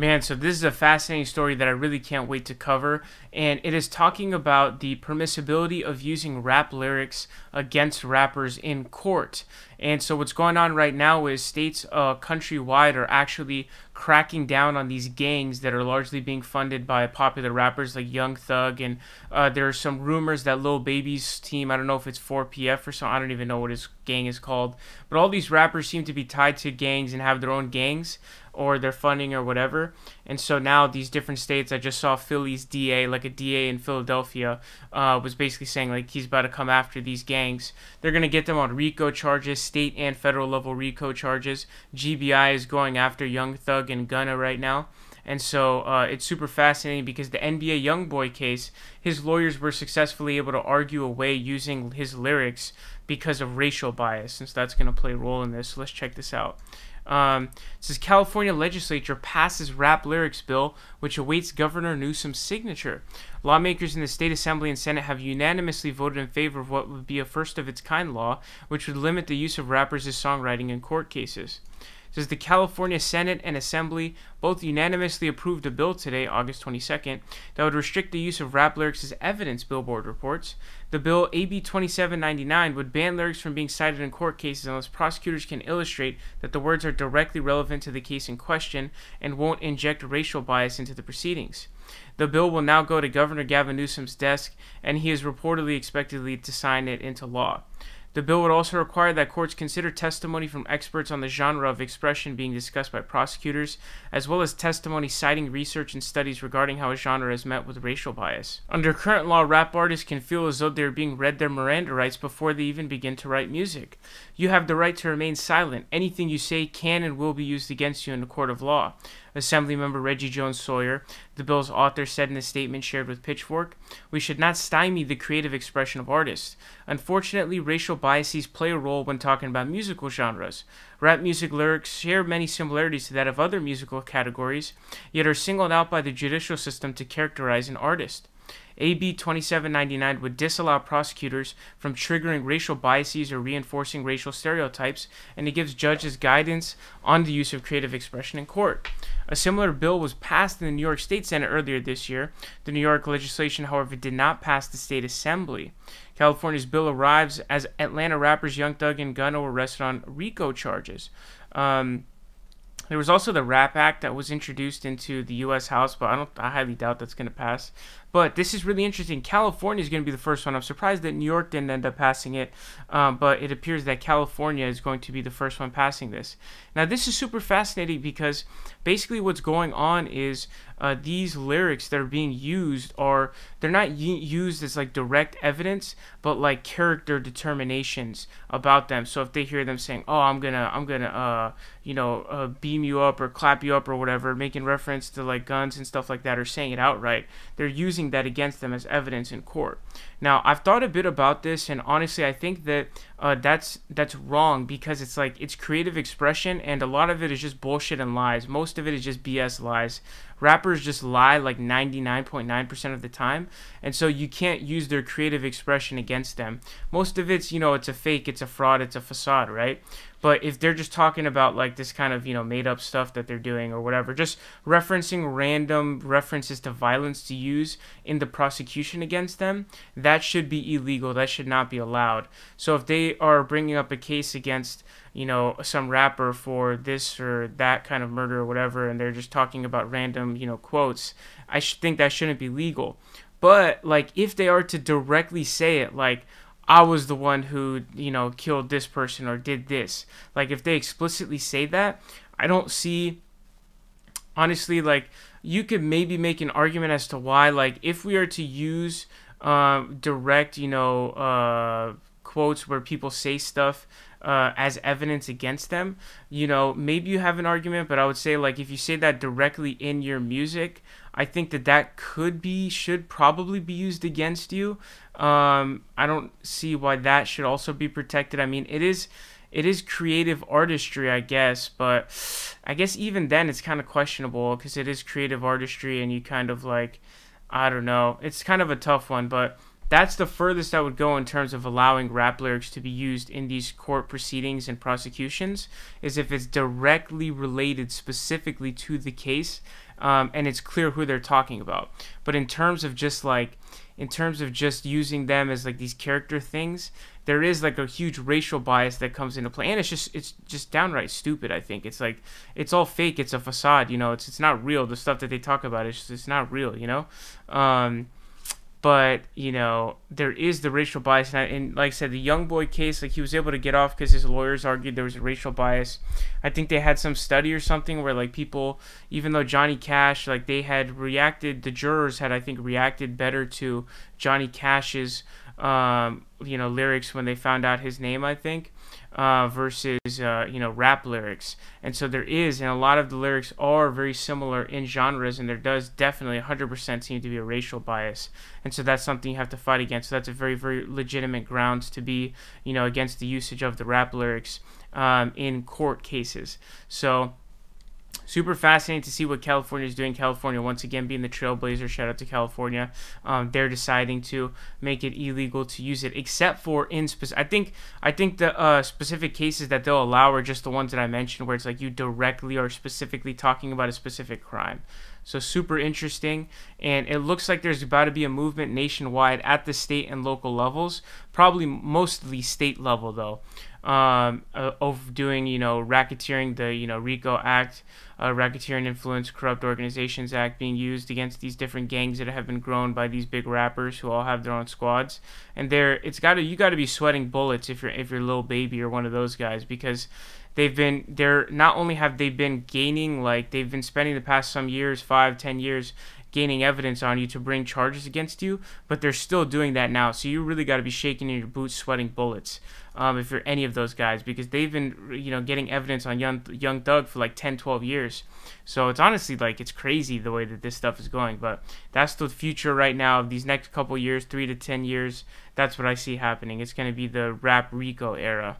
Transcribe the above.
Man, so this is a fascinating story that I really can't wait to cover, and it is talking about the permissibility of using rap lyrics against rappers in court. And so what's going on right now is states countrywide are actually cracking down on these gangs that are largely being funded by popular rappers like Young Thug, and there are some rumors that Lil Baby's team, I don't know if it's 4PF or something, I don't even know what his gang is called, but all these rappers seem to be tied to gangs and have their own gangs or their funding or whatever. And so now these different states, I just saw Philly's DA, like a DA in Philadelphia, was basically saying like he's about to come after these gangs. They're going to get them on RICO charges, state and federal level RICO charges. GBI is going after Young Thug and Gunna right now. And so it's super fascinating because the NBA YoungBoy case, his lawyers were successfully able to argue away using his lyrics because of racial bias, since that's going to play a role in this. So let's check this out. It says California legislature passes rap lyrics bill, which awaits Governor Newsom's signature. Lawmakers in the state assembly and Senate have unanimously voted in favor of what would be a first-of-its-kind law, which would limit the use of rappers as songwriting in court cases. It says the California Senate and Assembly both unanimously approved a bill today, August 22nd, that would restrict the use of rap lyrics as evidence, Billboard reports. The bill, AB 2799, would ban lyrics from being cited in court cases unless prosecutors can illustrate that the words are directly relevant to the case in question and won't inject racial bias into the proceedings. The bill will now go to Governor Gavin Newsom's desk, and he is reportedly expected to sign it into law. The bill would also require that courts consider testimony from experts on the genre of expression being discussed by prosecutors, as well as testimony citing research and studies regarding how a genre is met with racial bias. Under current law, rap artists can feel as though they are being read their Miranda rights before they even begin to write music. You have the right to remain silent. Anything you say can and will be used against you in a court of law. Assemblymember Reggie Jones Sawyer, the bill's author, said in a statement shared with Pitchfork, "We should not stymie the creative expression of artists. Unfortunately, racial biases play a role when talking about musical genres. Rap music lyrics share many similarities to that of other musical categories, yet are singled out by the judicial system to characterize an artist. AB 2799 would disallow prosecutors from triggering racial biases or reinforcing racial stereotypes, and it gives judges guidance on the use of creative expression in court." A similar bill was passed in the New York State Senate earlier this year. The New York legislation, however, did not pass the state assembly. California's bill arrives as Atlanta rappers Young Thug and Gunna were arrested on RICO charges. There was also the Rap Act that was introduced into the U.S. House, but I highly doubt that's going to pass. But this is really interesting. California is going to be the first one. I'm surprised that New York didn't end up passing it, but it appears that California is going to be the first one passing this. Now, this is super fascinating because basically what's going on is these lyrics that are being used they're not used as like direct evidence, but like character determinations about them. So if they hear them saying, "Oh, I'm gonna beam you up or clap you up or whatever," making reference to like guns and stuff like that, or saying it outright, they're using that against them as evidence in court. Now, I've thought a bit about this, and honestly, I think that that's wrong, because it's creative expression, and a lot of it is just bullshit and lies. Most of it is just BS lies. Rappers just lie like 99.9% of the time, and so you can't use their creative expression against them. Most of it's, it's a fake, it's a fraud, it's a facade, right? But if they're just talking about like this kind of, made up stuff that they're doing or whatever, just referencing random references to violence to use in the prosecution against them, that should be illegal. That should not be allowed. So if they are bringing up a case against, some rapper for this or that kind of murder or whatever, and they're just talking about random, quotes, I think that shouldn't be legal. But like if they are to directly say it, like, "I was the one who, killed this person or did this," like if they explicitly say that, I don't see, honestly, like you could maybe make an argument as to why, like if we are to use direct, quotes where people say stuff as evidence against them, maybe you have an argument. But I would say, like, if you say that directly in your music, I think that should probably be used against you. I don't see why that should also be protected. I mean, it is creative artistry, I guess, but I guess even then it's kind of questionable, because it is creative artistry, and you kind of like, I don't know, it's kind of a tough one. But that's the furthest I would go in terms of allowing rap lyrics to be used in these court proceedings and prosecutions, is if it's directly related specifically to the case, and it's clear who they're talking about. But in terms of just using them as like these character things, there is like a huge racial bias that comes into play, and it's just downright stupid. I think it's like it's all fake. It's a facade, It's not real. The stuff that they talk about it's not real, But there is the racial bias, and like I said, the young boy case, like he was able to get off because his lawyers argued there was a racial bias. I think they had some study or something where like people, even though Johnny Cash, like the jurors had, I think, reacted better to Johnny Cash's lyrics when they found out his name, I think, versus rap lyrics. And so and a lot of the lyrics are very similar in genres, and there does definitely 100% seem to be a racial bias. And so that's something you have to fight against. So that's a very, very legitimate grounds to be against the usage of the rap lyrics in court cases. So super fascinating to see what California is doing. California, once again, being the trailblazer. Shout out to California. They're deciding to make it illegal to use it, except for in specific. I think the specific cases that they'll allow are just the ones that I mentioned, where it's like you directly are specifically talking about a specific crime. So super interesting, and it looks like there's about to be a movement nationwide at the state and local levels, probably mostly state level though, of doing racketeering, the RICO Act, Racketeering Influence Corrupt Organizations Act being used against these different gangs that have been grown by these big rappers who all have their own squads. And you got to be sweating bullets if you're Lil Baby or one of those guys, because not only have they been gaining, like they've been spending the past some years, 5-10 years, gaining evidence on you to bring charges against you, but they're still doing that now. So you really got to be shaking in your boots, sweating bullets, if you're any of those guys, because they've been getting evidence on Young Thug for like 10-12 years. So it's honestly like it's crazy the way that this stuff is going. But that's the future right now of these next couple years, 3 to 10 years. That's what I see happening. It's going to be the rap RICO era.